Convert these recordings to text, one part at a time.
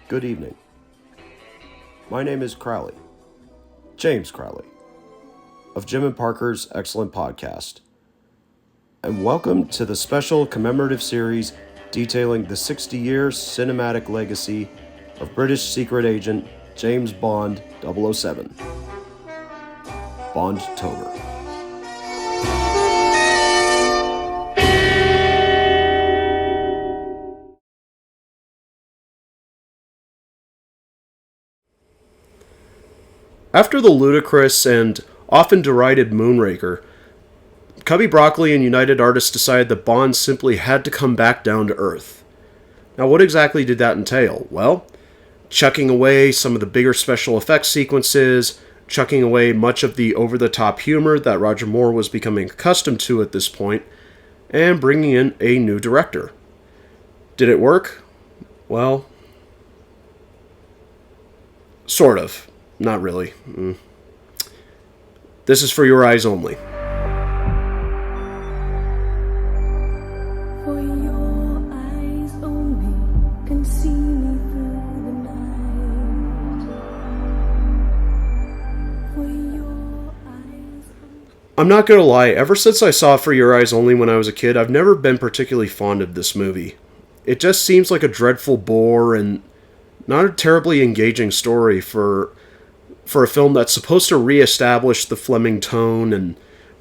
Good evening. My name is Crowley, James Crowley, of Jim and Parker's excellent podcast, and welcome to the special commemorative series detailing the 60-year cinematic legacy of British secret agent James Bond 007, Bond-tober. After the ludicrous and often derided Moonraker, Cubby Broccoli and United Artists decided that Bond simply had to come back down to earth. Now, what exactly did that entail? Well, chucking away some of the bigger special effects sequences, chucking away much of the over-the-top humor that Roger Moore was becoming accustomed to at this point, and bringing in a new director. Did it work? Well, sort of. Not really. This is for your eyes only. For your eyes only can see me through the night. For your eyes only. I'm not gonna lie, ever since I saw For Your Eyes Only when I was a kid, I've never been particularly fond of this movie. It just seems like a dreadful bore and not a terribly engaging story for a film that's supposed to reestablish the Fleming tone and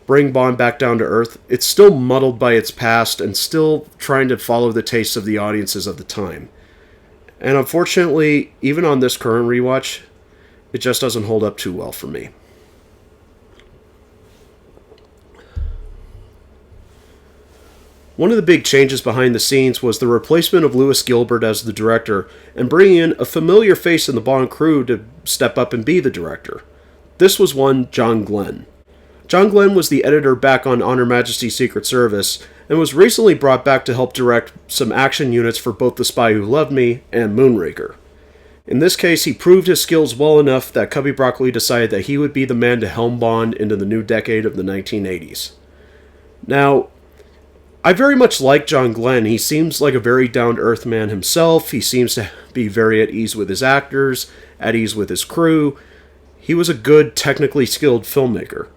bring Bond back down to earth. It's still muddled by its past and still trying to follow the tastes of the audiences of the time. And unfortunately, even on this current rewatch, it just doesn't hold up too well for me. One of the big changes behind the scenes was the replacement of Lewis Gilbert as the director and bringing in a familiar face in the Bond crew to step up and be the director. This was one John Glenn. John Glenn was the editor back on On Her Majesty's Secret Service and was recently brought back to help direct some action units for both The Spy Who Loved Me and Moonraker. In this case, he proved his skills well enough that Cubby Broccoli decided that he would be the man to helm Bond into the new decade of the 1980s. Now, I very much like John Glenn. He seems like a very down-to-earth man himself. He seems to be very at ease with his actors, at ease with his crew. He was a good, technically skilled filmmaker.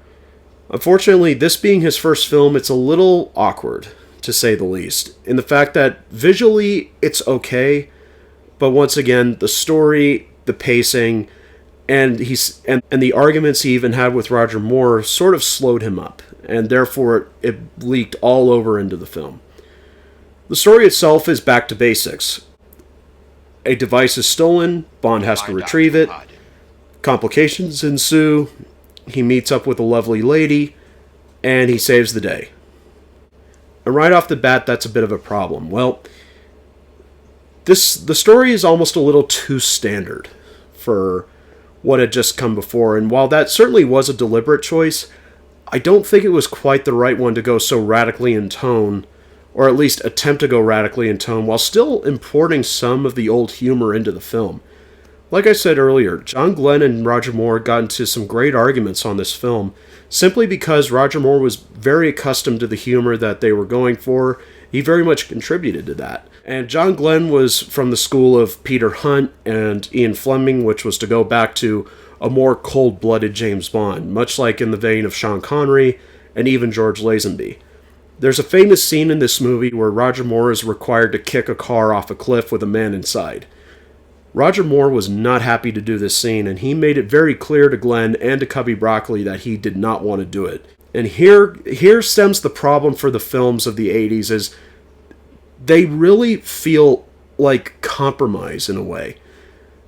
Unfortunately, this being his first film, it's a little awkward, to say the least, in the fact that visually it's okay, but once again, the story, the pacing, and the arguments he even had with Roger Moore sort of slowed him up, and therefore it leaked all over into the film. The story itself is back to basics. A device is stolen, Bond has to retrieve it, complications ensue, he meets up with a lovely lady, and he saves the day. And right off the bat, that's a bit of a problem. Well, the story is almost a little too standard for what had just come before, and while that certainly was a deliberate choice, I don't think it was quite the right one to go so radically in tone, or at least attempt to go radically in tone, while still importing some of the old humor into the film. Like I said earlier, John Glenn and Roger Moore got into some great arguments on this film, simply because Roger Moore was very accustomed to the humor that they were going for. He very much contributed to that. And John Glenn was from the school of Peter Hunt and Ian Fleming, which was to go back to a more cold-blooded James Bond, much like in the vein of Sean Connery and even George Lazenby. There's a famous scene in this movie where Roger Moore is required to kick a car off a cliff with a man inside. Roger Moore was not happy to do this scene, and he made it very clear to Glenn and to Cubby Broccoli that he did not want to do it. And here stems the problem for the films of the 80s, is they really feel like compromise in a way.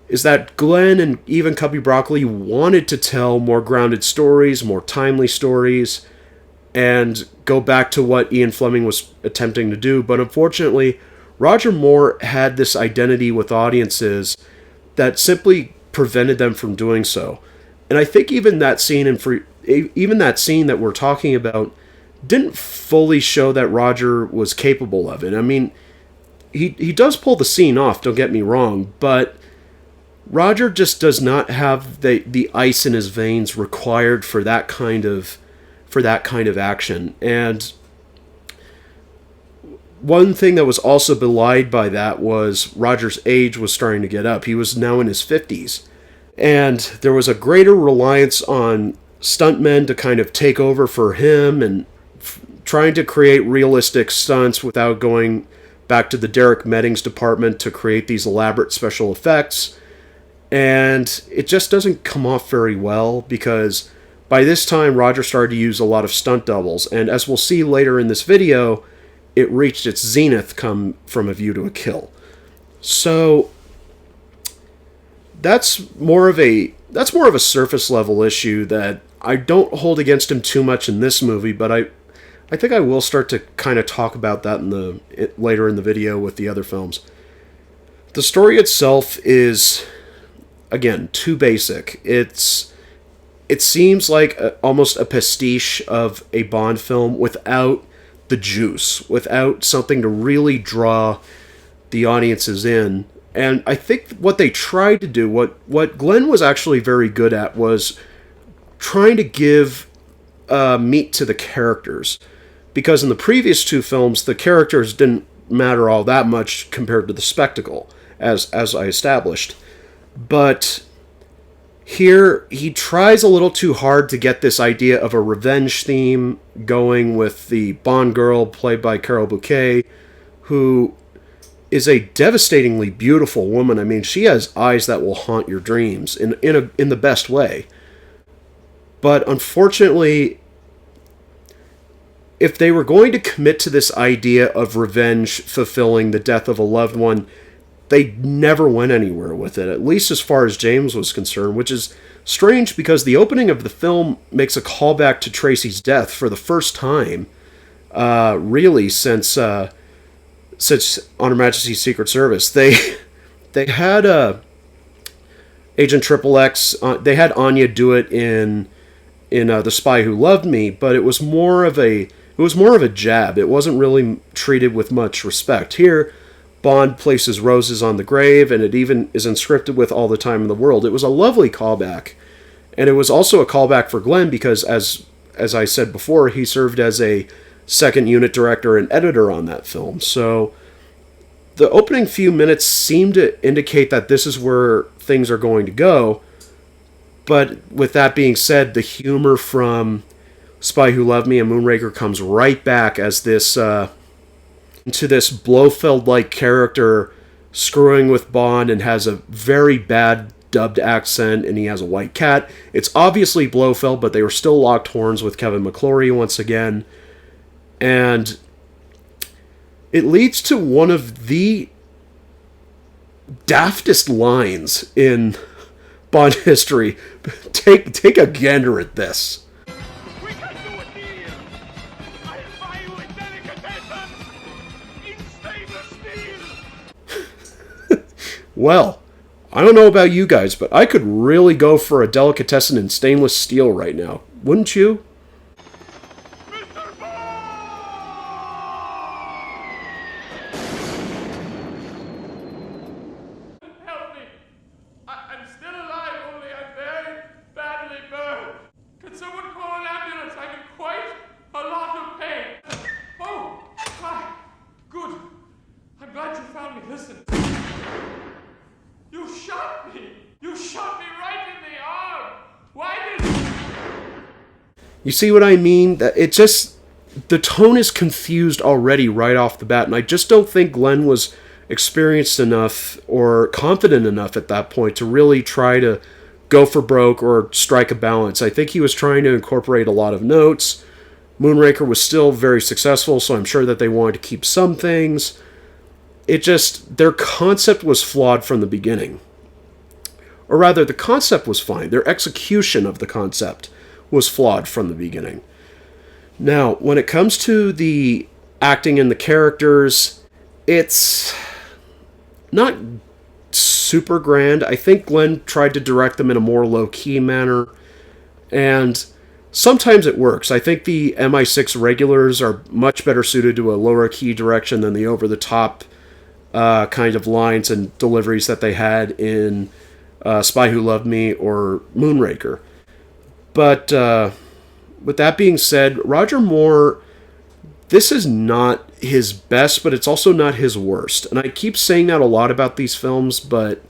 Is that Glenn and even Cubby Broccoli wanted to tell more grounded stories, more timely stories, and go back to what Ian Fleming was attempting to do, but unfortunately, Roger Moore had this identity with audiences that simply prevented them from doing so. And I think even that scene that we're talking about didn't fully show that Roger was capable of it. I mean, he does pull the scene off, don't get me wrong, but Roger just does not have the ice in his veins required for that kind of action. And one thing that was also belied by that was Roger's age was starting to get up. He was now in his 50s. And there was a greater reliance on stuntmen to kind of take over for him and trying to create realistic stunts without going back to the Derek Meddings department to create these elaborate special effects. And it just doesn't come off very well because by this time Roger started to use a lot of stunt doubles. And as we'll see later in this video, it reached its zenith come from A View to a Kill. So that's more of a surface level issue that I don't hold against him too much in this movie, but I think I will start to kind of talk about that later in the video with the other films. The story itself is, again, too basic. It seems like almost a pastiche of a Bond film without the juice, without something to really draw the audiences in. And I think what they tried to do, what Glenn was actually very good at, was trying to give meat to the characters. Because in the previous two films, the characters didn't matter all that much compared to the spectacle, as I established. But here, he tries a little too hard to get this idea of a revenge theme going with the Bond girl, played by Carol Bouquet, who is a devastatingly beautiful woman. I mean, she has eyes that will haunt your dreams in the best way. But unfortunately, if they were going to commit to this idea of revenge fulfilling the death of a loved one, they never went anywhere with it, at least as far as James was concerned, which is strange because the opening of the film makes a callback to Tracy's death for the first time, really, since On Her Majesty's Secret Service. They had Agent Triple X, they had Anya do it in The Spy Who Loved Me, but it was more of a jab. It wasn't really treated with much respect. Here, Bond places roses on the grave, and it even is inscripted with "all the time in the world." It was a lovely callback, and it was also a callback for Glenn because, as I said before, he served as a second unit director and editor on that film. So the opening few minutes seem to indicate that this is where things are going to go. But with that being said, the humor from Spy Who Loved Me and Moonraker comes right back as this into this Blofeld-like character screwing with Bond and has a very bad dubbed accent, and he has a white cat. It's obviously Blofeld, but they were still locked horns with Kevin McClory once again. And it leads to one of the daftest lines in Bond history. Take a gander at this. We can do a deal. I'll buy you a delicatessen in stainless steel. Well, I don't know about you guys, but I could really go for a delicatessen in stainless steel right now. Wouldn't you? Mr. Bond! Help me. I'm still alive, only I'm very badly burned. Can someone call an ambulance? I'm in quite a lot of pain. Oh, hi. Good. I'm glad you found me. Listen. You shot me. You shot me right in the arm. Why did... You see what I mean? The tone is confused already right off the bat, and I just don't think Glenn was experienced enough or confident enough at that point to really try to go for broke or strike a balance. I think he was trying to incorporate a lot of notes. Moonraker was still very successful, so I'm sure that they wanted to keep some things. Their concept was flawed from the beginning. Or rather, the concept was fine. Their execution of the concept was flawed from the beginning. Now, when it comes to the acting and the characters, it's not super grand. I think Glenn tried to direct them in a more low-key manner, and sometimes it works. I think the MI6 regulars are much better suited to a lower-key direction than the over-the-top kind of lines and deliveries that they had in Spy Who Loved Me or Moonraker. But with that being said, Roger Moore, this is not his best, but it's also not his worst. And I keep saying that a lot about these films, but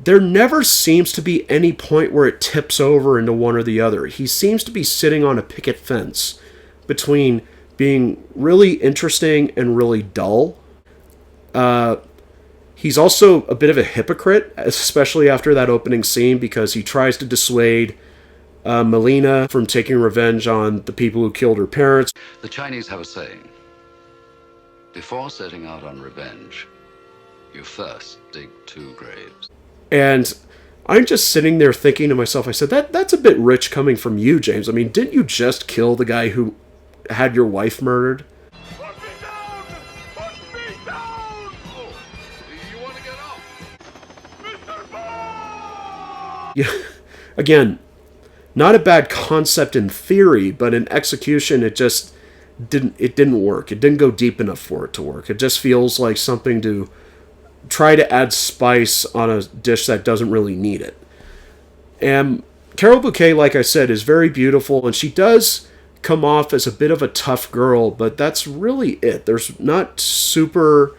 there never seems to be any point where it tips over into one or the other. He seems to be sitting on a picket fence between being really interesting and really dull. He's also a bit of a hypocrite, especially after that opening scene, because he tries to dissuade Melina from taking revenge on the people who killed her parents. The Chinese have a saying: before setting out on revenge, you first dig 2 graves. And I'm just sitting there thinking to myself, I said, that's a bit rich coming from you, James. I mean, didn't you just kill the guy who had your wife murdered? Put me down! Put me down! Oh, you want to get off? Mr. Bond! Yeah, again, not a bad concept in theory, but in execution, it just didn't work. It didn't go deep enough for it to work. It just feels like something to try to add spice on a dish that doesn't really need it. And Carol Bouquet, like I said, is very beautiful, and she does come off as a bit of a tough girl, but that's really it. There's not super...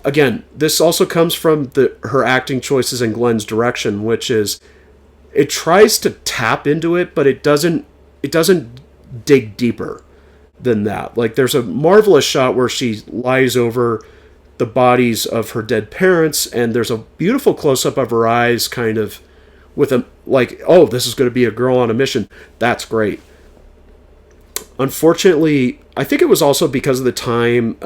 Again, this also comes from her acting choices and Glenn's direction, which is it tries to tap into it, but it doesn't dig deeper than that. Like, there's a marvelous shot where she lies over the bodies of her dead parents, and there's a beautiful close-up of her eyes, kind of with a, like, oh, this is going to be a girl on a mission. That's great. Unfortunately, I think it was also because of the time,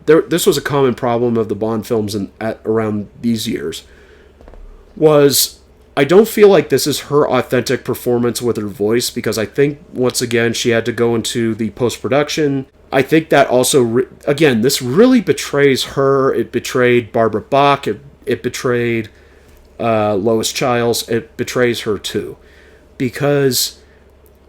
this was a common problem of the Bond films around these years, was I don't feel like this is her authentic performance with her voice, because I think, once again, she had to go into the post-production. I think that also, again, this really betrays her. It betrayed Barbara Bach. It betrayed Lois Chiles. It betrays her too. Because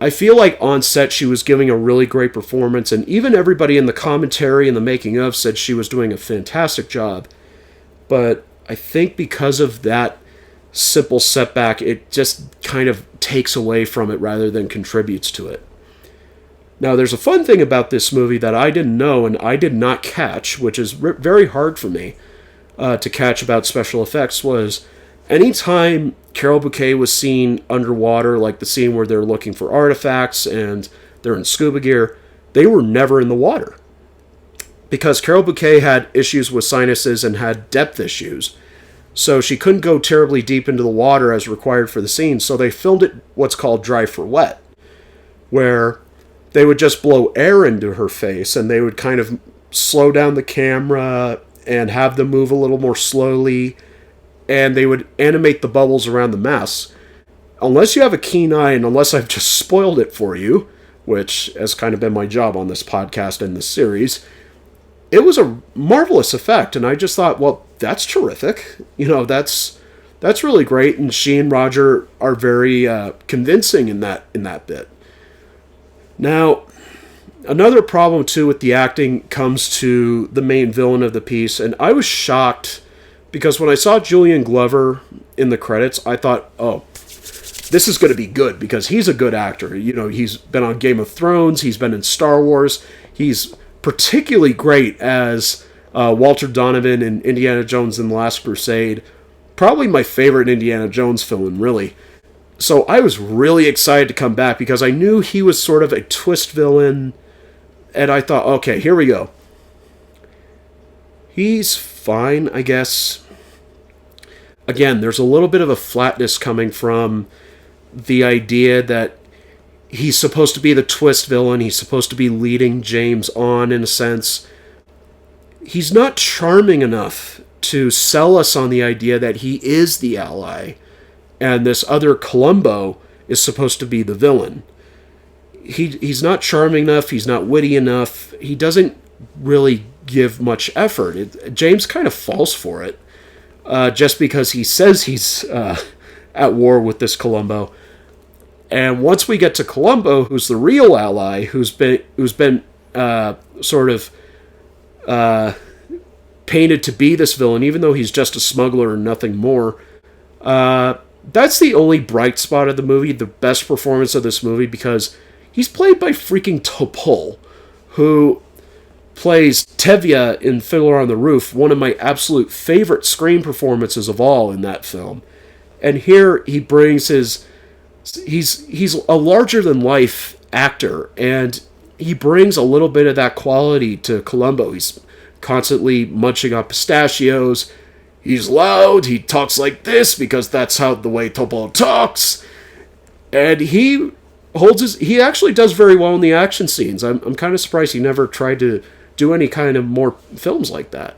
I feel like on set she was giving a really great performance, and even everybody in the commentary and the making of said she was doing a fantastic job. But I think because of that simple setback, it just kind of takes away from it rather than contributes to it. Now, there's a fun thing about this movie that I didn't know and I did not catch, which is very hard for me to catch about special effects, was anytime Carol Bouquet was seen underwater, like the scene where they're looking for artifacts and they're in scuba gear, they were never in the water. Because Carol Bouquet had issues with sinuses and had depth issues, so she couldn't go terribly deep into the water as required for the scene, so they filmed it what's called dry for wet, where they would just blow air into her face, and they would kind of slow down the camera and have them move a little more slowly, and they would animate the bubbles around the mess. Unless you have a keen eye, and unless I've just spoiled it for you, which has kind of been my job on this podcast and this series, it was a marvelous effect, and I just thought, well, that's terrific. You know, that's really great, and she and Roger are very convincing in that bit. Now, another problem, too, with the acting comes to the main villain of the piece, and I was shocked because when I saw Julian Glover in the credits, I thought, oh, this is going to be good because he's a good actor. You know, he's been on Game of Thrones, he's been in Star Wars, he's particularly great as Walter Donovan in Indiana Jones and the Last Crusade. Probably my favorite Indiana Jones film, really. So I was really excited to come back because I knew he was sort of a twist villain, and I thought, okay, here we go. He's fine, I guess. Again, there's a little bit of a flatness coming from the idea that he's supposed to be the twist villain, he's supposed to be leading James on, in a sense. He's not charming enough to sell us on the idea that he is the ally, and this other Columbo is supposed to be the villain. He's not charming enough, he's not witty enough, he doesn't really give much effort. James kind of falls for it, just because he says he's at war with this Columbo. And once we get to Columbo, who's the real ally, who's been sort of painted to be this villain, even though he's just a smuggler and nothing more, that's the only bright spot of the movie, the best performance of this movie, because he's played by freaking Topol, who plays Tevye in Fiddler on the Roof, one of my absolute favorite screen performances of all in that film. And here he brings he's a larger than life actor, and he brings a little bit of that quality to Columbo. He's constantly munching on pistachios. He's loud. He talks like this because that's how the way Topo talks. And he actually does very well in the action scenes. I'm kind of surprised he never tried to do any kind of more films like that.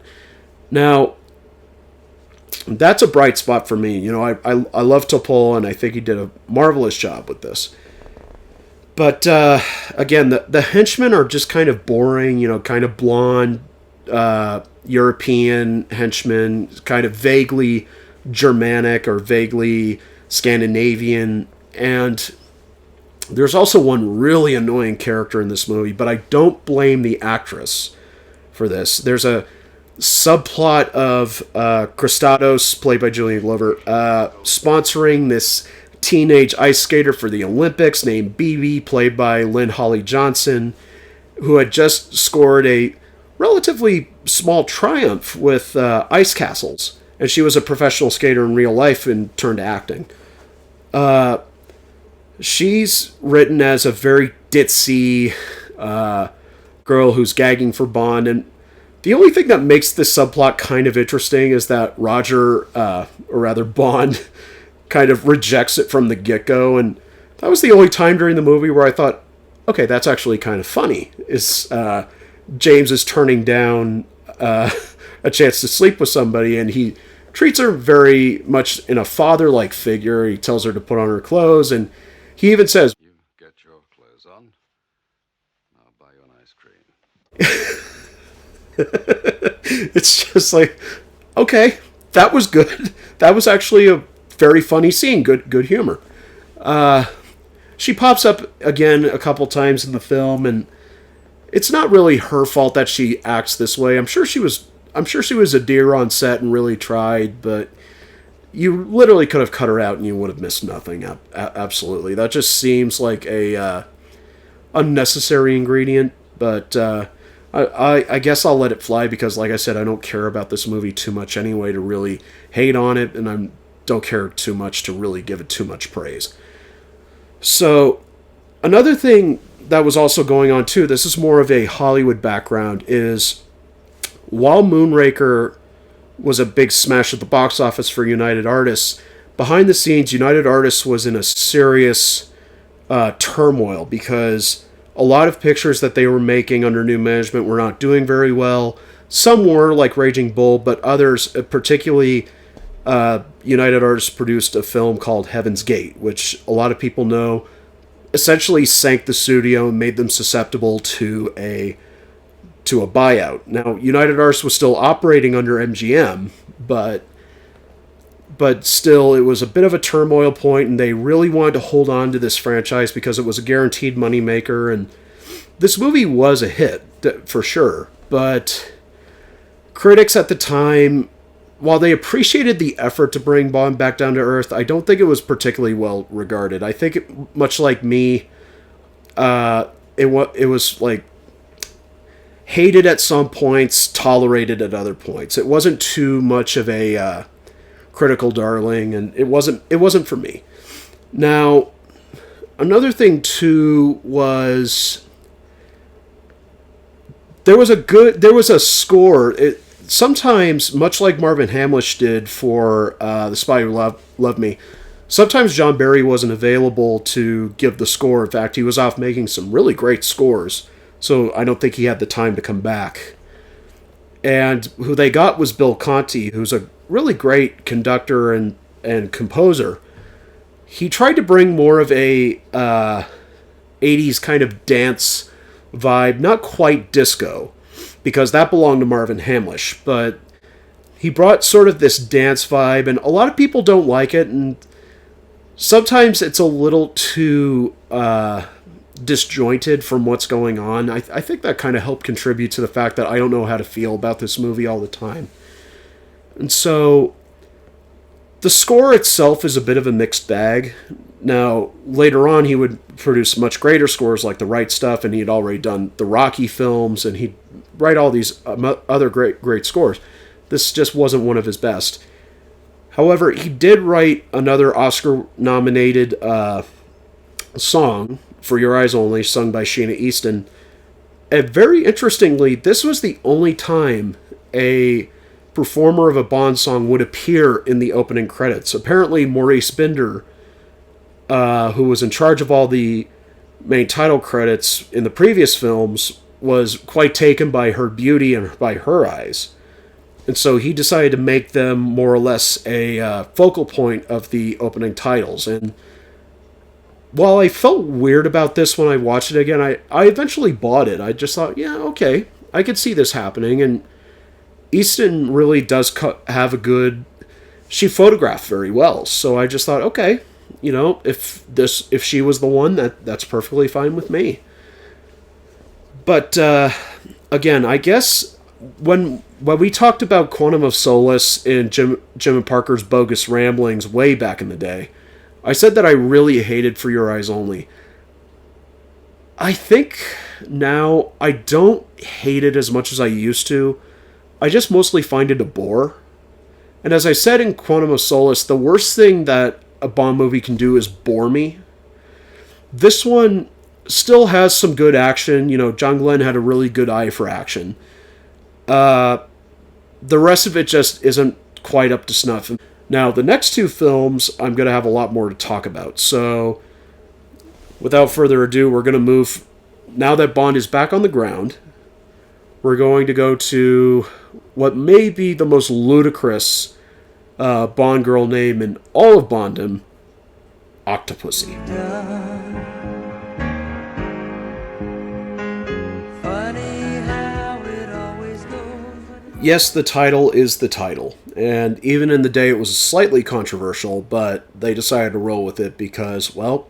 Now, that's a bright spot for me. You know, I love Topol, and I think he did a marvelous job with this. But, again, the henchmen are just kind of boring, you know, kind of blonde, European henchmen, kind of vaguely Germanic or vaguely Scandinavian. And there's also one really annoying character in this movie, but I don't blame the actress for this. There's a subplot of Christados, played by Julian Glover, sponsoring this teenage ice skater for the Olympics named BB, played by Lynn Holly Johnson, who had just scored a relatively small triumph with ice castles, and she was a professional skater in real life and turned to acting. She's written as a very ditzy girl who's gagging for Bond, and the only thing that makes this subplot kind of interesting is that Roger, or rather Bond, kind of rejects it from the get-go, and that was the only time during the movie where I thought, okay, that's actually kind of funny, is James is turning down a chance to sleep with somebody, and he treats her very much in a father-like figure. He tells her to put on her clothes, and he even says, You get your clothes on, I'll buy you an ice cream. it's just like, okay, that was good. That was actually a very funny scene. Good humor. She pops up again a couple times in the film, and it's not really her fault that she acts this way. I'm sure she was a dear on set and really tried, but you literally could have cut her out and you would have missed nothing. Absolutely. That just seems like a unnecessary ingredient, but I guess I'll let it fly because, like I said, I don't care about this movie too much anyway to really hate on it, and I don't care too much to really give it too much praise. So, another thing that was also going on too, this is more of a Hollywood background, is while Moonraker was a big smash at the box office for United Artists, behind the scenes, United Artists was in a serious turmoil because a lot of pictures that they were making under new management were not doing very well. Some were, like Raging Bull, but others, particularly United Artists produced a film called Heaven's Gate, which a lot of people know essentially sank the studio and made them susceptible to a buyout. Now, United Artists was still operating under MGM, but still, it was a bit of a turmoil point, and they really wanted to hold on to this franchise because it was a guaranteed moneymaker, and this movie was a hit, for sure. But critics at the time, while they appreciated the effort to bring Bond back down to earth, I don't think it was particularly well regarded. I think, much like me, it was like hated at some points, tolerated at other points. It wasn't too much of a critical darling, and it wasn't for me. Now, another thing too was there was a score. Sometimes, much like Marvin Hamlish did for The Spy Who Loved Me, sometimes John Barry wasn't available to give the score. In fact, he was off making some really great scores, so I don't think he had the time to come back. And who they got was Bill Conti, who's a really great conductor and composer. He tried to bring more of a 80s kind of dance vibe, not quite disco, because that belonged to Marvin Hamlish, but he brought sort of this dance vibe, and a lot of people don't like it, and sometimes it's a little too disjointed from what's going on. I think that kind of helped contribute to the fact that I don't know how to feel about this movie all the time. And so the score itself is a bit of a mixed bag. Now, later on, he would produce much greater scores like The Right Stuff, and he had already done the Rocky films, and he'd write all these other great scores. This just wasn't one of his best. However, he did write another Oscar-nominated song, For Your Eyes Only, sung by Sheena Easton. And very interestingly, this was the only time a performer of a Bond song would appear in the opening credits. Apparently, Maurice Binder, who was in charge of all the main title credits in the previous films, was quite taken by her beauty and by her eyes. And so he decided to make them more or less a focal point of the opening titles. And while I felt weird about this when I watched it again, I eventually bought it. I just thought, yeah, okay, I could see this happening. And Easton really does have a good... She photographed very well. So I just thought, okay, you know, if she was the one, that's perfectly fine with me. But again, I guess when we talked about Quantum of Solace in Jim and Parker's Bogus Ramblings way back in the day, I said that I really hated For Your Eyes Only. I think now I don't hate it as much as I used to. I just mostly find it a bore. And as I said in Quantum of Solace, the worst thing that a Bond movie can do is bore me. This one still has some good action. You know, John Glenn had a really good eye for action. The rest of it just isn't quite up to snuff. Now, the next two films, I'm going to have a lot more to talk about. So, without further ado, we're going to move... Now that Bond is back on the ground, we're going to go to what may be the most ludicrous Bond girl name in all of Bondom, Octopussy. Yes, the title is the title, and even in the day it was slightly controversial, but they decided to roll with it because, well,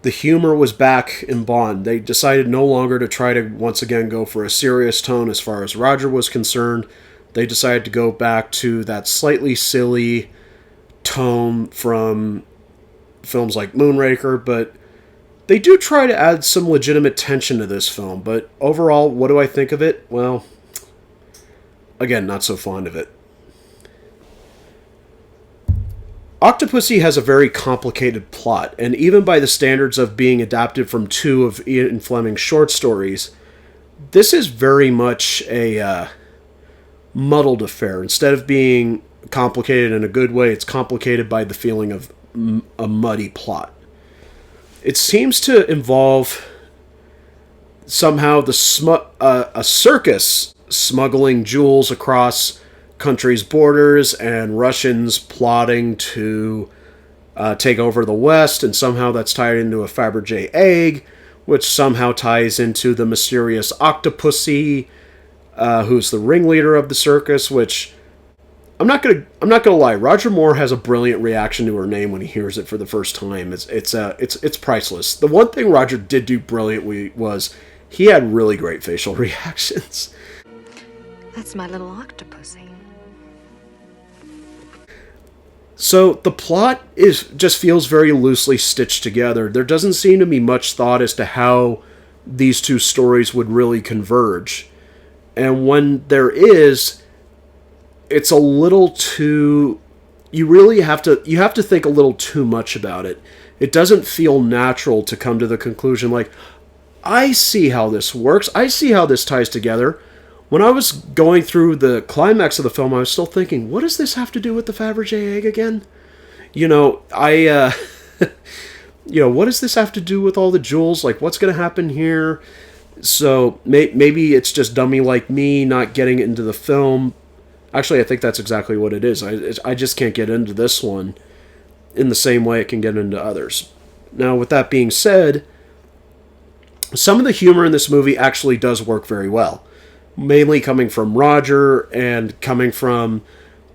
the humor was back in Bond. They decided no longer to try to once again go for a serious tone as far as Roger was concerned. They decided to go back to that slightly silly tone from films like Moonraker, but they do try to add some legitimate tension to this film. But overall, what do I think of it? Well, again, not so fond of it. Octopussy has a very complicated plot, and even by the standards of being adapted from two of Ian Fleming's short stories, this is very much a muddled affair. Instead of being complicated in a good way, it's complicated by the feeling of a muddy plot. It seems to involve somehow a circus smuggling jewels across countries' borders and Russians plotting to take over the West, and somehow that's tied into a Fabergé egg, which somehow ties into the mysterious Octopussy, who's the ringleader of the circus. Which I'm not gonna lie, Roger Moore has a brilliant reaction to her name when he hears it for the first time. It's priceless. The one thing Roger did do brilliantly was he had really great facial reactions. That's my little Octopussy. So the plot just feels very loosely stitched together. There doesn't seem to be much thought as to how these two stories would really converge. And when there is, it's a little too... You have to think a little too much about it. It doesn't feel natural to come to the conclusion like, I see how this works. I see how this ties together. When I was going through the climax of the film, I was still thinking, what does this have to do with the Fabergé egg again? You know, what does this have to do with all the jewels? Like, what's going to happen here? So maybe it's just dummy like me not getting into the film. Actually, I think that's exactly what it is. I just can't get into this one in the same way it can get into others. Now, with that being said, some of the humor in this movie actually does work very well. Mainly coming from Roger and coming from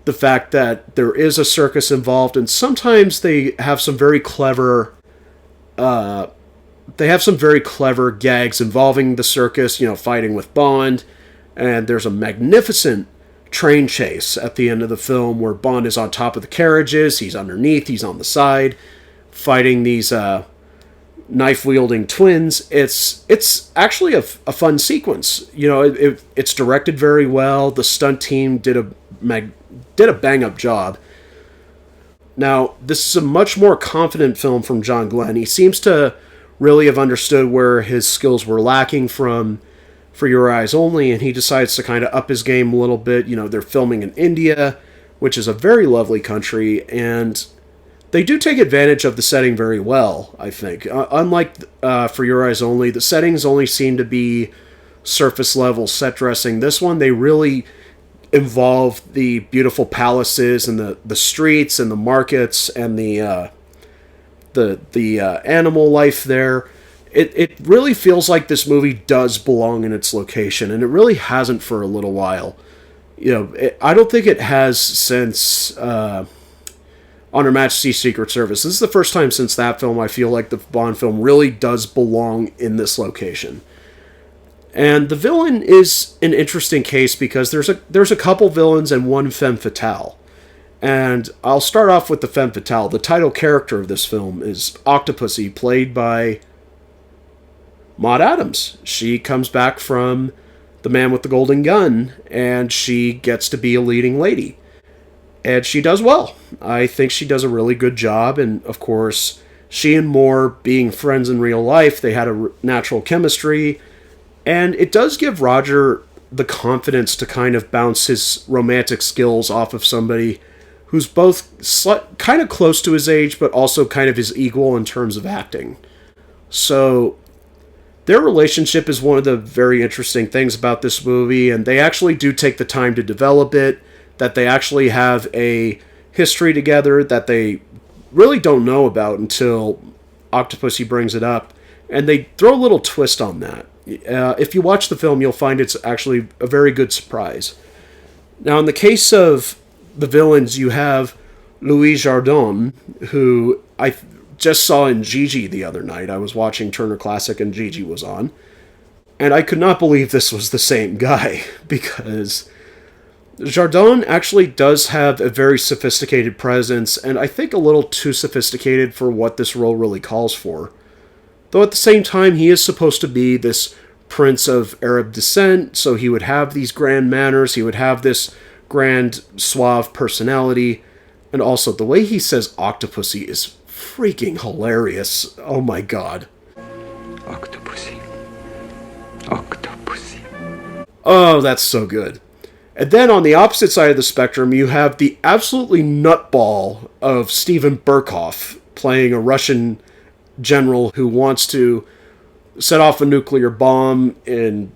the fact that there is a circus involved, and sometimes they have some very clever gags involving the circus, fighting with Bond, and there's a magnificent train chase at the end of the film where Bond is on top of the carriages, he's underneath, he's on the side, fighting these knife-wielding twins. It's actually a fun sequence. You know, it's directed very well. The stunt team did a bang-up job. Now, this is a much more confident film from John Glenn. He seems to really have understood where his skills were lacking from For Your Eyes Only, and he decides to kind of up his game a little bit. You know, they're filming in India, which is a very lovely country, and they do take advantage of the setting very well, I think. Unlike For Your Eyes Only, the settings only seem to be surface-level set dressing. This one, they really involve the beautiful palaces and the streets and the markets and the animal life there. It really feels like this movie does belong in its location, and it really hasn't for a little while. You know, I don't think it has since On Her Majesty's Secret Service. This is the first time since that film I feel like the Bond film really does belong in this location. And the villain is an interesting case because there's a couple villains and one femme fatale. And I'll start off with the femme fatale. The title character of this film is Octopussy, played by Maud Adams. She comes back from The Man with the Golden Gun, and she gets to be a leading lady. And she does well. I think she does a really good job, and of course, she and Moore being friends in real life, they had a natural chemistry, and it does give Roger the confidence to kind of bounce his romantic skills off of somebody who's both kind of close to his age, but also kind of his equal in terms of acting. So their relationship is one of the very interesting things about this movie, and they actually do take the time to develop it, that they actually have a history together that they really don't know about until Octopussy brings it up, and they throw a little twist on that. If you watch the film, you'll find it's actually a very good surprise. Now, in the case of the villains, you have Louis Jardin, who I just saw in Gigi the other night. I was watching Turner Classic and Gigi was on. And I could not believe this was the same guy, because Jardin actually does have a very sophisticated presence, and I think a little too sophisticated for what this role really calls for. Though at the same time, he is supposed to be this prince of Arab descent, so he would have these grand manners, he would have this grand, suave personality, and also the way he says Octopussy is freaking hilarious. Oh my god. Octopussy. Octopussy. Oh, that's so good. And then on the opposite side of the spectrum, you have the absolutely nutball of Steven Berkoff, playing a Russian general who wants to set off a nuclear bomb in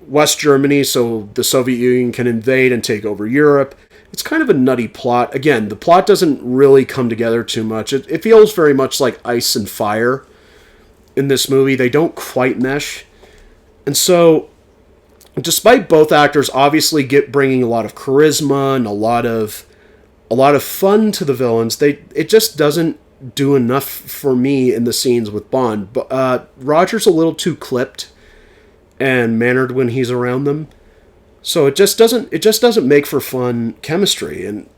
West Germany so the Soviet Union can invade and take over Europe. It's kind of a nutty plot. Again, the plot doesn't really come together too much. It feels very much like Ice and Fire in this movie. They don't quite mesh. And so, despite both actors obviously bringing a lot of charisma and a lot of fun to the villains, it just doesn't do enough for me in the scenes with Bond. But Roger's a little too clipped and mannered when he's around them, so it just doesn't make for fun chemistry. And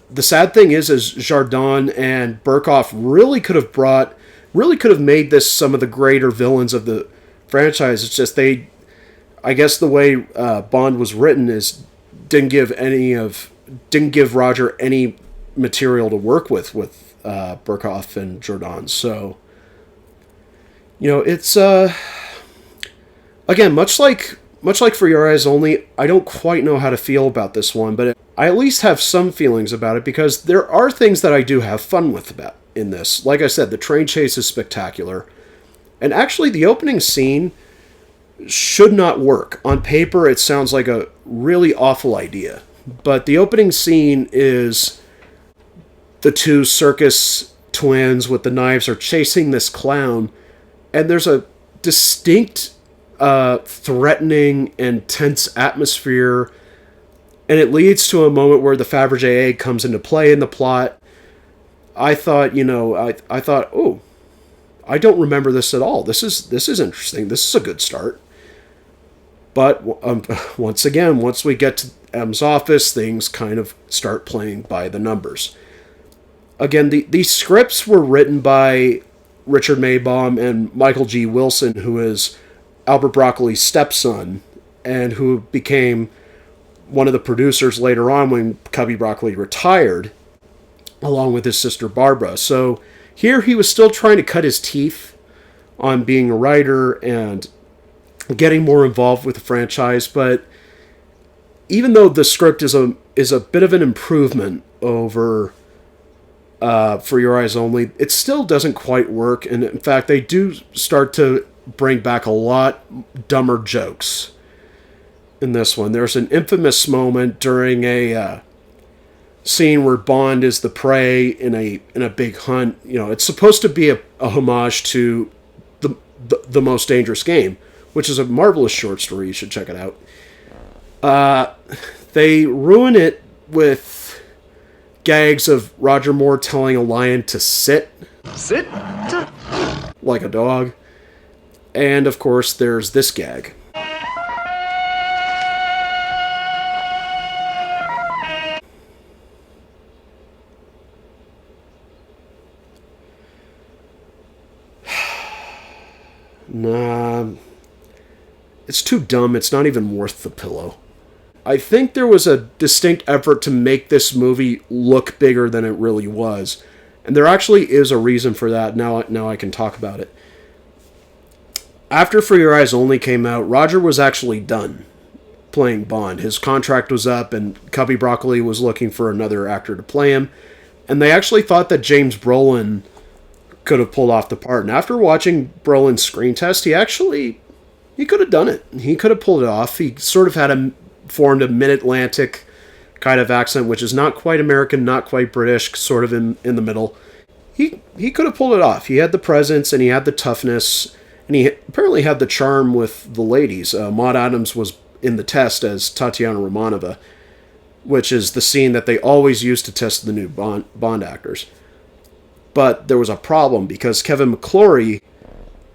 the sad thing is Jardin and Berkoff really could have made this some of the greater villains of the franchise. It's just I guess the way Bond was written is didn't give Roger any material to work with Berkoff and Jardin. So, you know, it's again much like For Your Eyes Only, I don't quite know how to feel about this one, but I at least have some feelings about it because there are things that I do have fun with about in this. Like I said, the train chase is spectacular, and actually the opening scene should not work. On paper, it sounds like a really awful idea, but the opening scene is the two circus twins with the knives are chasing this clown, and there's a distinct, threatening and tense atmosphere, and it leads to a moment where the Fabergé egg comes into play in the plot. I thought, oh, I don't remember this at all. This is interesting. This is a good start. But once again, once we get to M's office, things kind of start playing by the numbers. Again, these scripts were written by Richard Maybaum and Michael G. Wilson, who is Albert Broccoli's stepson, and who became one of the producers later on when Cubby Broccoli retired, along with his sister Barbara. So here he was still trying to cut his teeth on being a writer and getting more involved with the franchise, but even though the script is a bit of an improvement over For Your Eyes Only, it still doesn't quite work, and in fact they do start to bring back a lot dumber jokes in this one. There's an infamous moment during a scene where Bond is the prey in a big hunt. You know, it's supposed to be a homage to the Most Dangerous Game, which is a marvelous short story. You should check it out. They ruin it with gags of Roger Moore telling a lion to sit. Sit? Like a dog. And, of course, there's this gag. Nah, it's too dumb. It's not even worth the pillow. I think there was a distinct effort to make this movie look bigger than it really was. And there actually is a reason for that. Now I can talk about it. After For Your Eyes Only came out, Roger was actually done playing Bond. His contract was up, and Cubby Broccoli was looking for another actor to play him. And they actually thought that James Brolin could have pulled off the part. And after watching Brolin's screen test, he could have done it. He could have pulled it off. He sort of had formed a mid-Atlantic kind of accent, which is not quite American, not quite British, sort of in the middle. He could have pulled it off. He had the presence, and he had the toughness, and he apparently had the charm with the ladies. Maud Adams was in the test as Tatiana Romanova, which is the scene that they always use to test the new Bond actors. But there was a problem, because Kevin McClory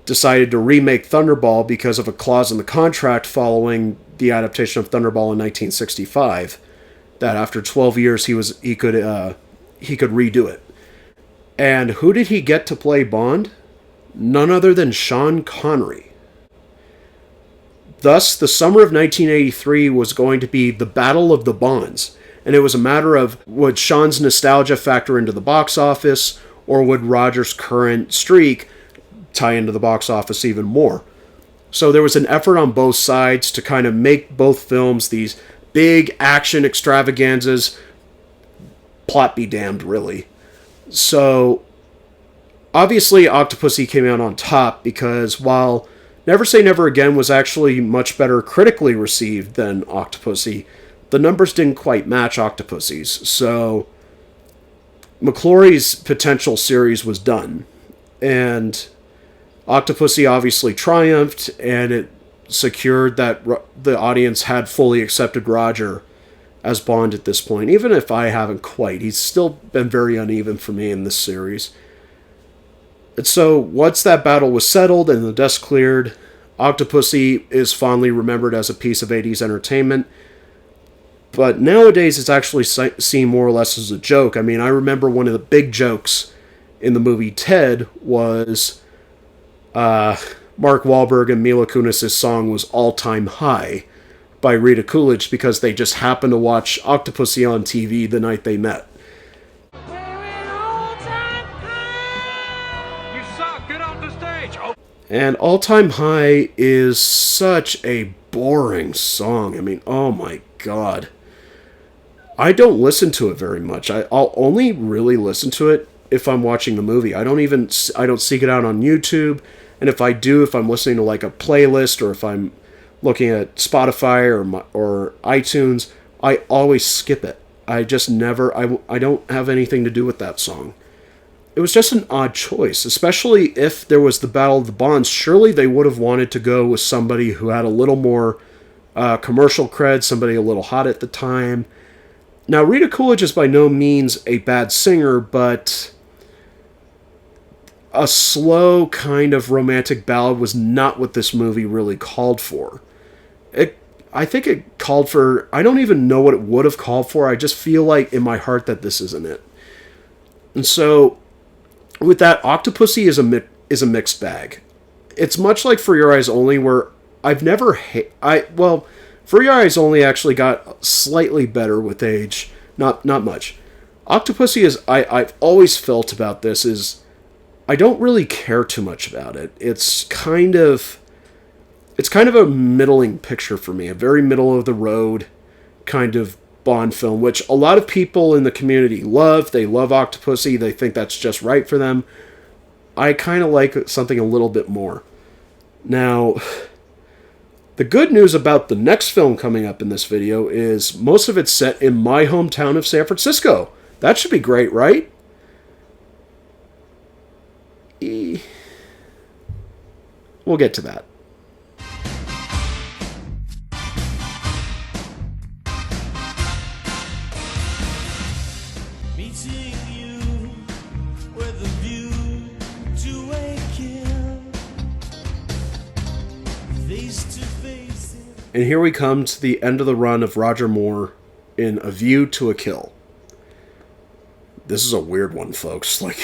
decided to remake Thunderball because of a clause in the contract following the adaptation of Thunderball in 1965, that after 12 years he could redo it. And who did he get to play Bond? None other than Sean Connery. Thus, the summer of 1983 was going to be the Battle of the Bonds, and it was a matter of, would Sean's nostalgia factor into the box office, or would Roger's current streak tie into the box office even more? So there was an effort on both sides to kind of make both films these big action extravaganzas. Plot be damned, really. So obviously Octopussy came out on top, because while Never Say Never Again was actually much better critically received than Octopussy, the numbers didn't quite match Octopussy's. So McClory's potential series was done, and Octopussy obviously triumphed, and it secured that the audience had fully accepted Roger as Bond at this point, even if I haven't quite. He's still been very uneven for me in this series. And so once that battle was settled and the dust cleared, Octopussy is fondly remembered as a piece of 80s entertainment. But nowadays it's actually seen more or less as a joke. I mean, I remember one of the big jokes in the movie Ted was Mark Wahlberg and Mila Kunis' song was All Time High by Rita Coolidge, because they just happened to watch Octopussy on TV the night they met. You suck! Get off the stage! Oh. And All Time High is such a boring song. I mean, oh my god. I don't listen to it very much. I'll only really listen to it if I'm watching the movie. I don't seek it out on YouTube. And if I do, if I'm listening to like a playlist, or if I'm looking at Spotify or iTunes, I always skip it. I just never, I don't have anything to do with that song. It was just an odd choice, especially if there was the Battle of the Bonds. Surely they would have wanted to go with somebody who had a little more commercial cred, somebody a little hot at the time. Now, Rita Coolidge is by no means a bad singer, but a slow kind of romantic ballad was not what this movie really called for. I think it called for, I don't even know what it would have called for. I just feel like in my heart that this isn't it. And so, with that, Octopussy is a mixed bag. It's much like For Your Eyes Only, where I've never For Your Eyes Only actually got slightly better with age, not much. Octopussy is I've always felt about this is I don't really care too much about it. It's kind of a middling picture for me, a very middle of the road kind of Bond film, which a lot of people in the community love. They love Octopussy. They think that's just right for them. I kind of like something a little bit more. Now, the good news about the next film coming up in this video is most of it's set in my hometown of San Francisco. That should be great, right? We'll get to that. Meeting you with a view to a kill, face to face. And here we come to the end of the run of Roger Moore in A View to a Kill. This is a weird one, folks. Like,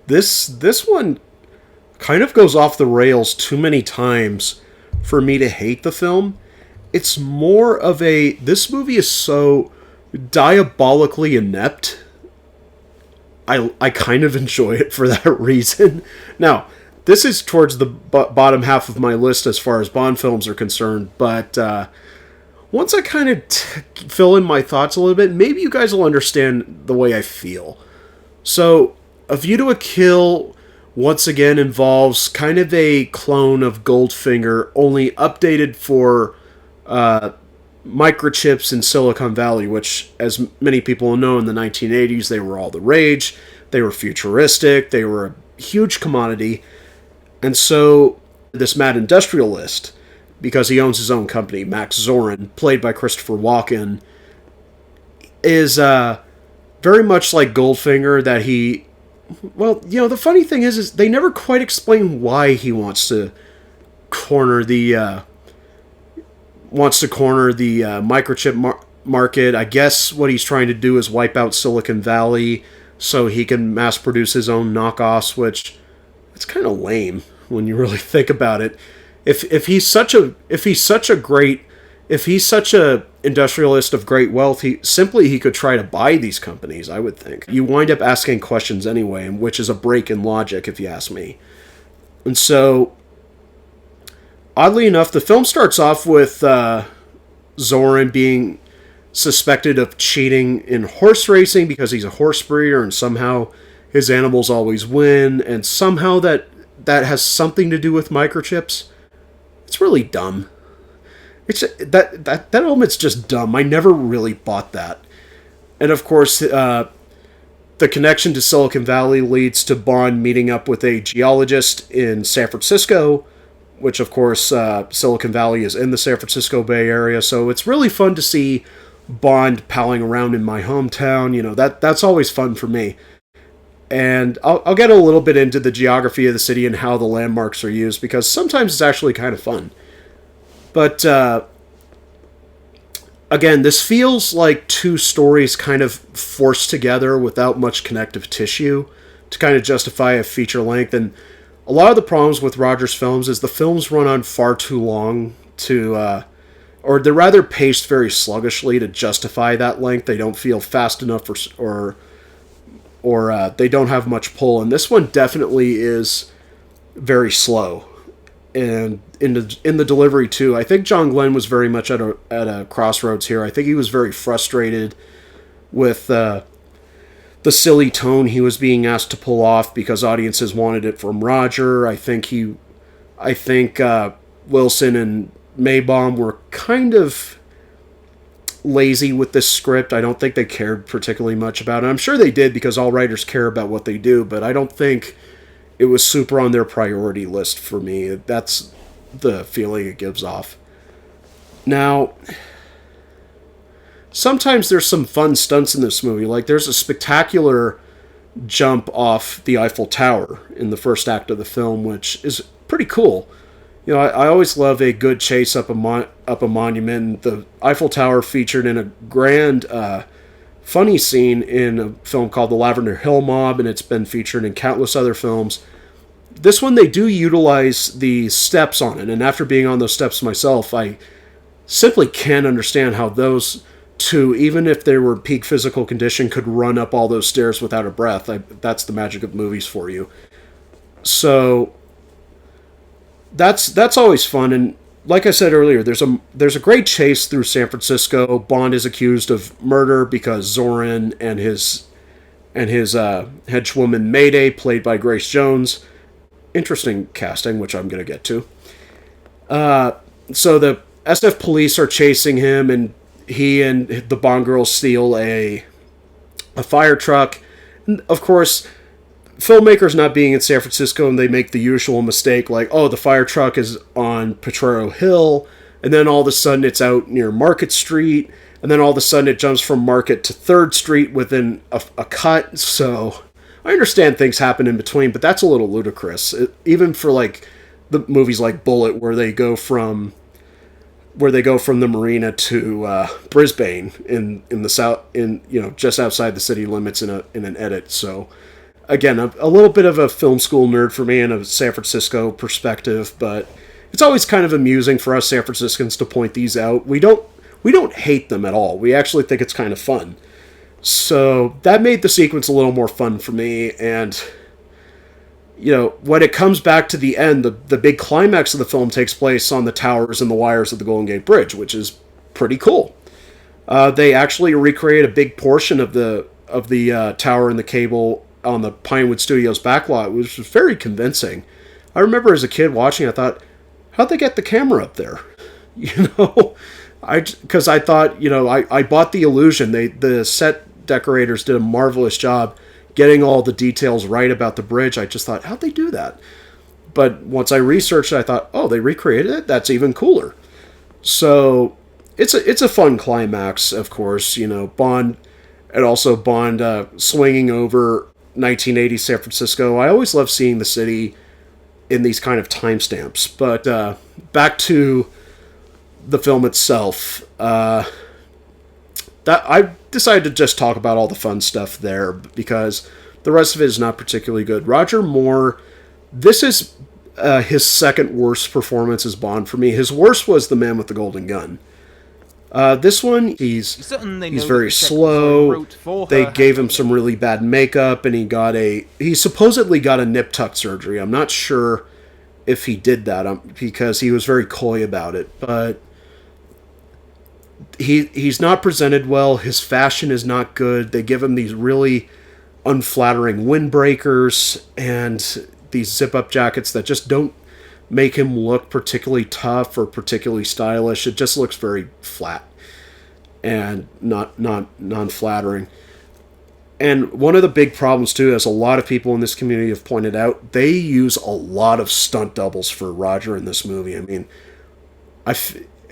this one kind of goes off the rails too many times for me to hate the film. It's more of this movie is so diabolically inept. I kind of enjoy it for that reason. Now, this is towards the bottom half of my list as far as Bond films are concerned, but once I kind of fill in my thoughts a little bit, maybe you guys will understand the way I feel. So, A View to a Kill, once again, involves kind of a clone of Goldfinger, only updated for microchips in Silicon Valley, which, as many people know, in the 1980s, they were all the rage. They were futuristic. They were a huge commodity. And so, this mad industrialist, because he owns his own company, Max Zorin, played by Christopher Walken, is very much like Goldfinger, that he... Well, the funny thing is they never quite explain why he wants to corner the microchip market. I guess what he's trying to do is wipe out Silicon Valley so he can mass produce his own knockoffs, which it's kind of lame when you really think about it. If he's such a industrialist of great wealth, he could try to buy these companies, I would think. You wind up asking questions anyway, which is a break in logic, if you ask me. And so, oddly enough, the film starts off with Zorin being suspected of cheating in horse racing because he's a horse breeder, and somehow his animals always win, and somehow that has something to do with microchips. It's really dumb. It's that element's just dumb. I never really bought that. And of course, the connection to Silicon Valley leads to Bond meeting up with a geologist in San Francisco, which of course Silicon Valley is in the San Francisco Bay Area. So it's really fun to see Bond palling around in my hometown. That's always fun for me. And I'll get a little bit into the geography of the city and how the landmarks are used, because sometimes it's actually kind of fun. But, again, this feels like two stories kind of forced together without much connective tissue to kind of justify a feature length. And a lot of the problems with Roger's films is the films run on far too long or they're rather paced very sluggishly to justify that length. They don't feel fast enough or they don't have much pull. And this one definitely is very slow. And in the delivery too, I think John Glenn was very much at a crossroads here. I think he was very frustrated with the silly tone he was being asked to pull off because audiences wanted it from Roger. I think Wilson and Maybaum were kind of lazy with this script. I don't think they cared particularly much about it. I'm sure they did, because all writers care about what they do, but I don't think it was super on their priority list for me. That's the feeling it gives off. Now, sometimes there's some fun stunts in this movie. Like, there's a spectacular jump off the Eiffel Tower in the first act of the film, which is pretty cool. I always love a good chase up a monument. The Eiffel Tower featured in a grand funny scene in a film called The Lavender Hill Mob, and it's been featured in countless other films. This one, they do utilize the steps on it, and after being on those steps myself, I simply can't understand how those two, even if they were peak physical condition, could run up all those stairs without a breath. That's the magic of movies for you. So that's always fun, and like I said earlier, there's a great chase through San Francisco. Bond is accused of murder because Zorin and his henchwoman Mayday, played by Grace Jones, interesting casting, which I'm going to get to. So the SF police are chasing him, and he and the Bond girls steal a fire truck. And of course, filmmakers not being in San Francisco, and they make the usual mistake, like, oh, the fire truck is on Potrero Hill, and then all of a sudden it's out near Market Street, and then all of a sudden it jumps from Market to 3rd Street within a cut. So I understand things happen in between, but that's a little ludicrous. Even for like the movies like Bullet, where they go from the marina to Brisbane in the south, just outside the city limits in an edit. So again, a little bit of a film school nerd for me and a San Francisco perspective, but it's always kind of amusing for us San Franciscans to point these out. We don't hate them at all. We actually think it's kind of fun. So that made the sequence a little more fun for me. And when it comes back to the end, the big climax of the film takes place on the towers and the wires of the Golden Gate Bridge, which is pretty cool. They actually recreate a big portion of the tower and the cable on the Pinewood Studios backlot, which was very convincing. I remember as a kid watching, I thought, how'd they get the camera up there? Because I thought, I bought the illusion. The set decorators did a marvelous job getting all the details right about the bridge. I just thought, how'd they do that? But once I researched it, I thought, oh, they recreated it? That's even cooler. So it's a fun climax, of course. Bond, and also Bond swinging over 1980 San Francisco. I always love seeing the city in these kind of timestamps. But back to the film itself. That I decided to just talk about all the fun stuff there because the rest of it is not particularly good. Roger Moore, this is his second worst performance as Bond for me. His worst was The Man with the Golden Gun. This one, he's very slow. They gave him some really bad makeup, and he supposedly got a nip tuck surgery. I'm not sure if he did that because he was very coy about it, but he's not presented well. His fashion is not good. They give him these really unflattering windbreakers and these zip-up jackets that just don't make him look particularly tough or particularly stylish. It just looks very flat and not non-flattering. And one of the big problems too, as a lot of people in this community have pointed out, they use a lot of stunt doubles for Roger in this movie. I mean,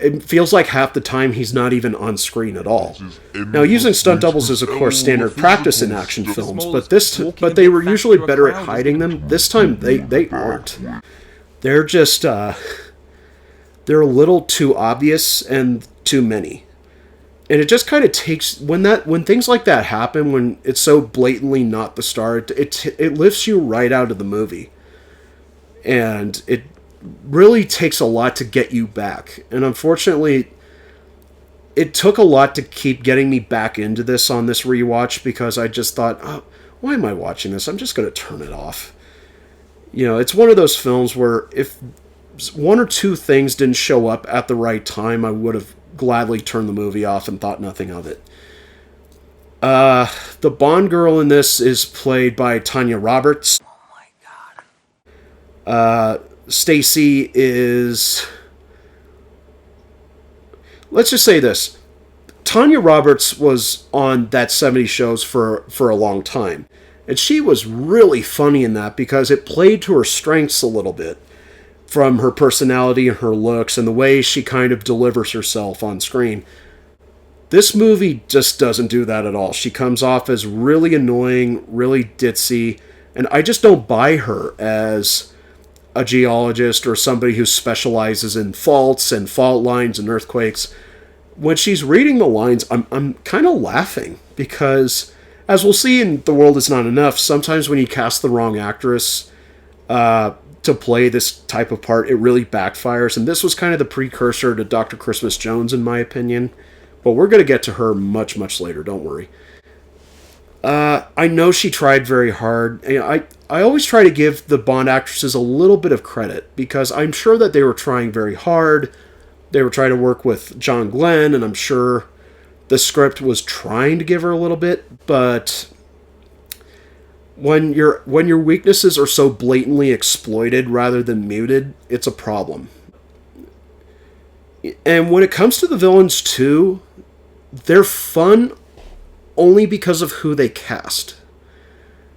it feels like half the time he's not even on screen at all. Now, using stunt doubles is of course standard practice in action films, but they were usually better at hiding them. This time they aren't. They're just they're a little too obvious and too many. And it just kind of takes when things like that happen, when it's so blatantly not the star, it lifts you right out of the movie. And it really takes a lot to get you back. And unfortunately, it took a lot to keep getting me back into this on this rewatch, because I just thought, oh, why am I watching this? I'm just going to turn it off. It's one of those films where if one or two things didn't show up at the right time, I would have gladly turned the movie off and thought nothing of it. The Bond girl in this is played by Tanya Roberts. Oh my god. Stacy is... Let's just say this. Tanya Roberts was on That 70s Shows for a long time. And she was really funny in that because it played to her strengths a little bit. From her personality and her looks and the way she kind of delivers herself on screen. This movie just doesn't do that at all. She comes off as really annoying, really ditzy, and I just don't buy her as a geologist or somebody who specializes in faults and fault lines and earthquakes. when she's reading the lines, I'm kind of laughing because, as we'll see in The World Is Not Enough, sometimes when you cast the wrong actress to play this type of part, it really backfires. And this was kind of the precursor to Dr. Christmas Jones, in my opinion. But we're going to get to her much, much later, don't worry. I know she tried very hard. I always try to give the Bond actresses a little bit of credit, because I'm sure that they were trying very hard. They were trying to work with John Glenn, and I'm sure the script was trying to give her a little bit, but when your weaknesses are so blatantly exploited rather than muted, it's a problem. And when it comes to the villains too, they're fun only because of who they cast.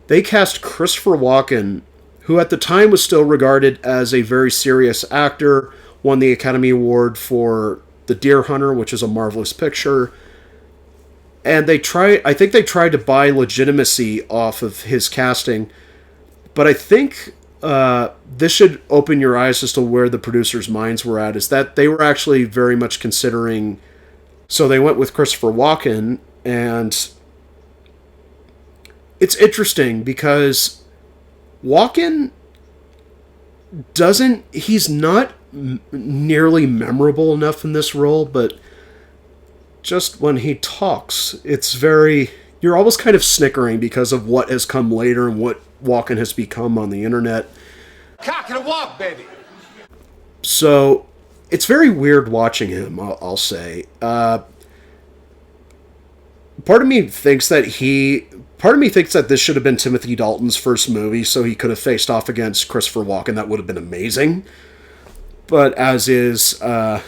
They cast Christopher Walken, who at the time was still regarded as a very serious actor, won the Academy Award for The Deer Hunter, which is a marvelous picture. And I think they tried to buy legitimacy off of his casting. But I think this should open your eyes as to where the producers' minds were at, is that they were actually very much considering... So they went with Christopher Walken, and it's interesting because Walken he's not nearly memorable enough in this role, but just when he talks, you're almost kind of snickering because of what has come later and what Walken has become on the internet. Cock and a walk, baby. So it's very weird watching him, I'll say. Part of me thinks that this should have been Timothy Dalton's first movie, so he could have faced off against Christopher Walken. That would have been amazing. But as is, that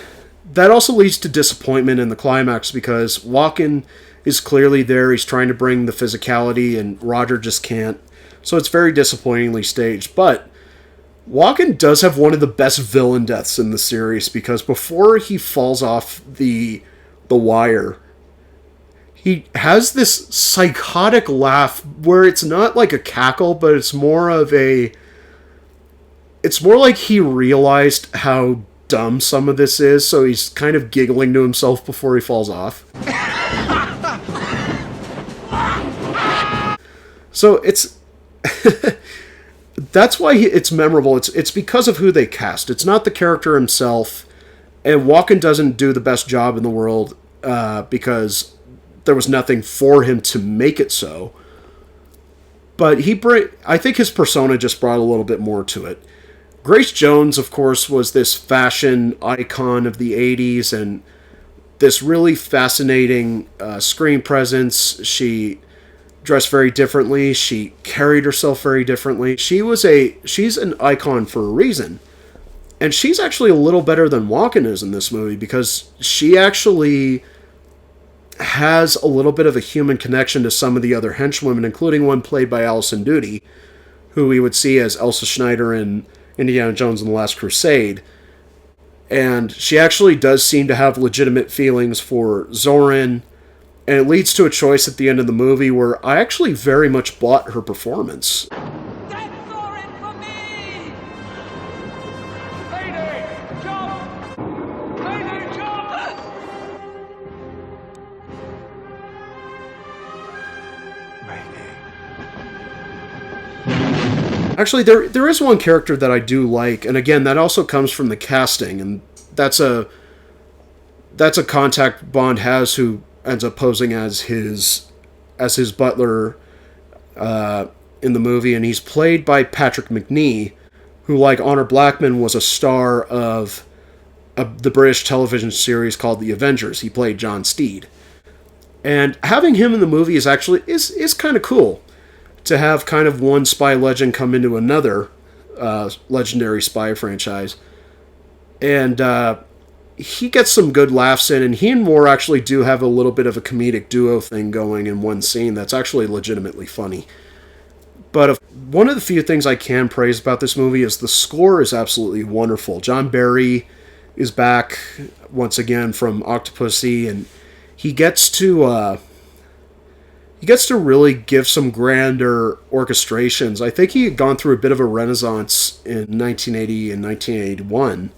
also leads to disappointment in the climax, because Walken is clearly there. He's trying to bring the physicality, and Roger just can't. So it's very disappointingly staged. But Walken does have one of the best villain deaths in the series, because before he falls off the wire, he has this psychotic laugh where it's not like a cackle, but it's more like he realized how dumb some of this is, so he's kind of giggling to himself before he falls off. So it's... that's why it's memorable. It's because of who they cast. It's not the character himself, and Walken doesn't do the best job in the world because there was nothing for him to make it so. But I think his persona just brought a little bit more to it. Grace Jones, of course, was this fashion icon of the 80s and this really fascinating screen presence. She dressed very differently. She carried herself very differently. She's an icon for a reason. And she's actually a little better than Walken is in this movie, because she actually has a little bit of a human connection to some of the other henchwomen, including one played by Alison Doody, who we would see as Elsa Schneider in Indiana Jones and the Last Crusade. And she actually does seem to have legitimate feelings for Zorin, and it leads to a choice at the end of the movie where I actually very much bought her performance. That's Zorin for me! Mayday! Jump! Mayday, jump! Actually, there is one character that I do like, and again, that also comes from the casting, and that's a contact Bond has who ends up posing as his butler in the movie, and he's played by Patrick Macnee, who, like Honor Blackman, was a star of the British television series called The Avengers. He played John Steed. And having him in the movie is kind of cool, to have kind of one spy legend come into another legendary spy franchise. And he gets some good laughs in, and he and Moore actually do have a little bit of a comedic duo thing going in one scene that's actually legitimately funny. But one of the few things I can praise about this movie is the score is absolutely wonderful. John Barry is back once again from Octopussy, and he gets to really give some grander orchestrations. I think he had gone through a bit of a renaissance in 1980 and 1981.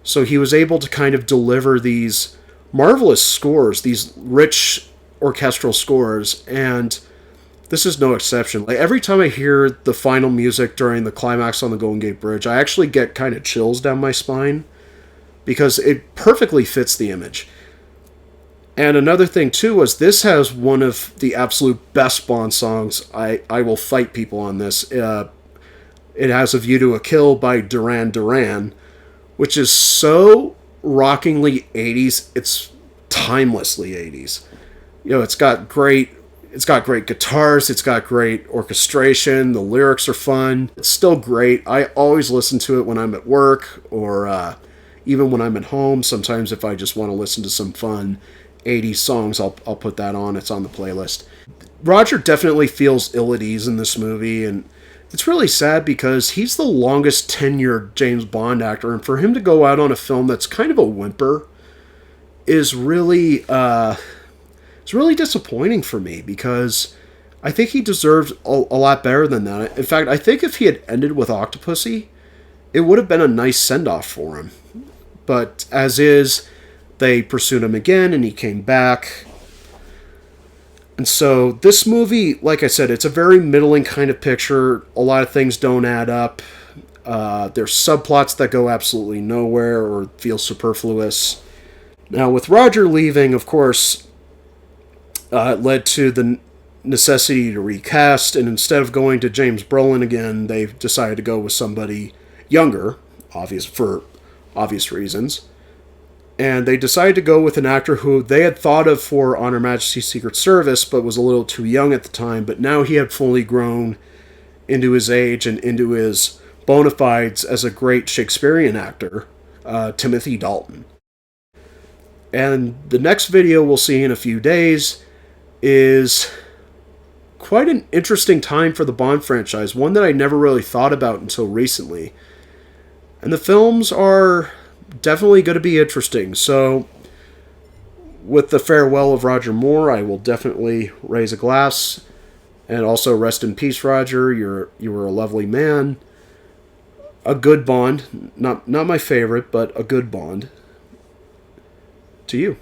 So he was able to kind of deliver these marvelous scores, these rich orchestral scores, and this is no exception. Like, every time I hear the final music during the climax on the Golden Gate Bridge, I actually get kind of chills down my spine because it perfectly fits the image. And another thing, too, was this has one of the absolute best Bond songs. I will fight people on this. It has A View to a Kill by Duran Duran, which is so rockingly 80s, it's timelessly 80s. You know, it's got great guitars, it's got great orchestration, the lyrics are fun. It's still great. I always listen to it when I'm at work or even when I'm at home. Sometimes if I just want to listen to some fun 80s songs, I'll put that on. It's on the playlist. Roger definitely feels ill at ease in this movie, and it's really sad because he's the longest tenured James Bond actor, and for him to go out on a film that's kind of a whimper is really it's really disappointing for me, because I think he deserves a lot better than that. In fact, I think if he had ended with Octopussy, it would have been a nice send-off for him. But as is, they pursued him again, and he came back. And so this movie, like I said, it's a very middling kind of picture. A lot of things don't add up. There's subplots that go absolutely nowhere or feel superfluous. Now, with Roger leaving, of course, it led to the necessity to recast, and instead of going to James Brolin again, they've decided to go with somebody younger, for obvious reasons. And they decided to go with an actor who they had thought of for On Her Majesty's Secret Service, but was a little too young at the time. But now he had fully grown into his age and into his bona fides as a great Shakespearean actor, Timothy Dalton. And the next video we'll see in a few days is quite an interesting time for the Bond franchise, one that I never really thought about until recently. And the films are definitely going to be interesting. So, with the farewell of Roger Moore, I will definitely raise a glass. And also, rest in peace, Roger. You were a lovely man. A good Bond. Not my favorite, but a good Bond. To you.